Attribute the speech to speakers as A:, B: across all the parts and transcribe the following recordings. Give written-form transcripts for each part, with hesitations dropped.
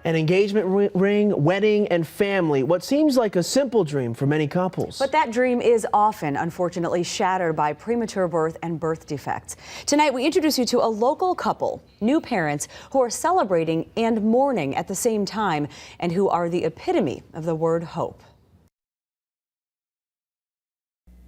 A: An engagement ring, wedding, and family. What seems like a simple dream for many couples.
B: But that dream is often, unfortunately, shattered by premature birth and birth defects. Tonight, we introduce you to a local couple, new parents who are celebrating and mourning at the same time, and who are the epitome of the word hope.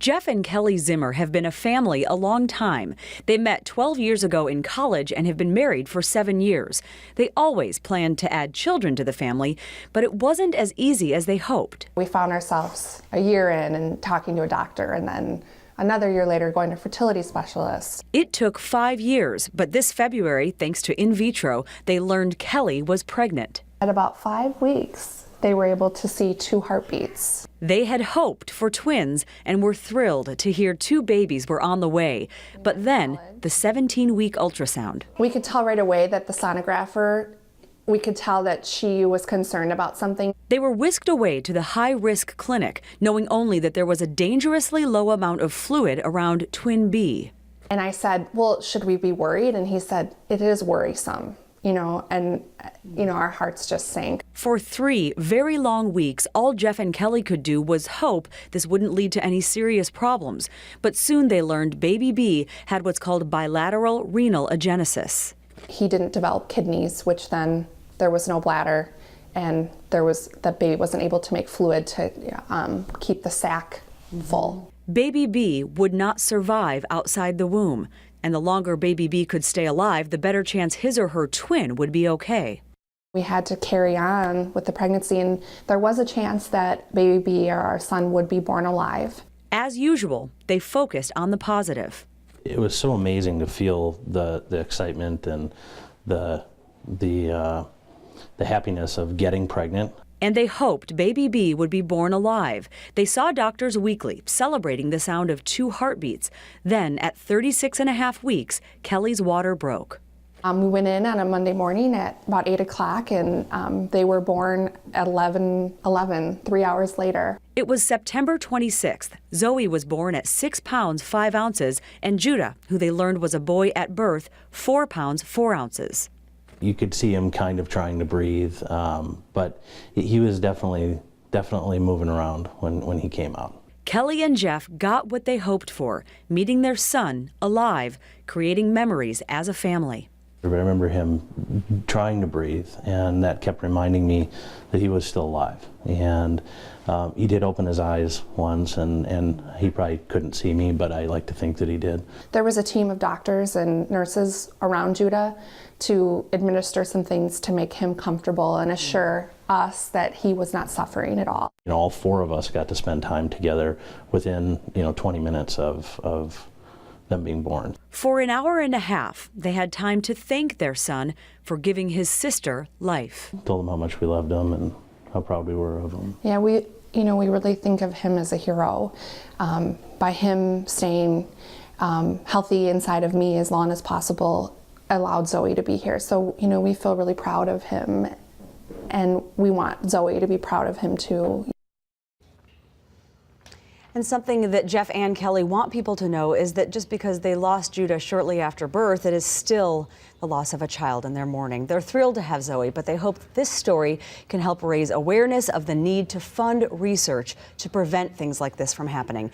B: Jeff and Kelly Zimmer have been a family a long time. They met 12 years ago in college and have been married for 7 years. They always planned to add children to the family, but it wasn't as easy as they hoped.
C: We found ourselves a year in and talking to a doctor, and then another year later going to fertility specialists.
B: It took 5 years, but this February, thanks to in vitro, they learned Kelly was pregnant.
C: At about 5 weeks, they were able to see 2 heartbeats.
B: They had hoped for twins and were thrilled to hear 2 babies were on the way. But then the 17-week ultrasound.
C: We could tell right away that the sonographer, we could tell that she was concerned about something.
B: They were whisked away to the high-risk clinic, knowing only that there was a dangerously low amount of fluid around twin B.
C: And I said, well, should we be worried? And he said, it is worrisome. Our hearts just sank.
B: For 3 very long weeks, all Jeff and Kelly could do was hope this wouldn't lead to any serious problems. But soon they learned baby B had what's called bilateral renal agenesis.
C: He didn't develop kidneys, which then there was no bladder, and the baby wasn't able to make fluid to keep the sac full.
B: Baby B would not survive outside the womb. And the longer baby B could stay alive, the better chance his or her twin would be okay.
C: We had to carry on with the pregnancy, and there was a chance that baby B or our son would be born alive.
B: As usual, they focused on the positive.
D: It was so amazing to feel the excitement and the happiness of getting pregnant.
B: And they hoped baby B would be born alive. They saw doctors weekly, celebrating the sound of 2 heartbeats. Then, at 36.5 weeks, Kelly's water broke.
C: We went in on a Monday morning at about 8 o'clock, and they were born at 11, 3 hours later.
B: It was September 26th. Zoe was born at 6 pounds 5 ounces, and Judah, who they learned was a boy at birth, 4 pounds 4 ounces.
D: You could see him kind of trying to breathe, but he was definitely moving around when he came out.
B: Kelly and Jeff got what they hoped for, meeting their son alive, creating memories as a family.
D: I remember him trying to breathe, and that kept reminding me that he was still alive. And he did open his eyes once, and he probably couldn't see me, but I like to think that he did. There
C: was a team of doctors and nurses around Judah to administer some things to make him comfortable and assure us that he was not suffering at all.
D: All 4 of us got to spend time together within 20 minutes of them being born.
B: For an hour and a half, they had time to thank their son for giving his sister life.
D: Told him how much we loved him and how proud we were of him.
C: Yeah, we really think of him as a hero. By him staying healthy inside of me as long as possible allowed Zoe to be here. So, we feel really proud of him, and we want Zoe to be proud of him too.
B: And something that Jeff and Kelly want people to know is that just because they lost Judah shortly after birth, it is still the loss of a child in their mourning. They're thrilled to have Zoe, but they hope that this story can help raise awareness of the need to fund research to prevent things like this from happening.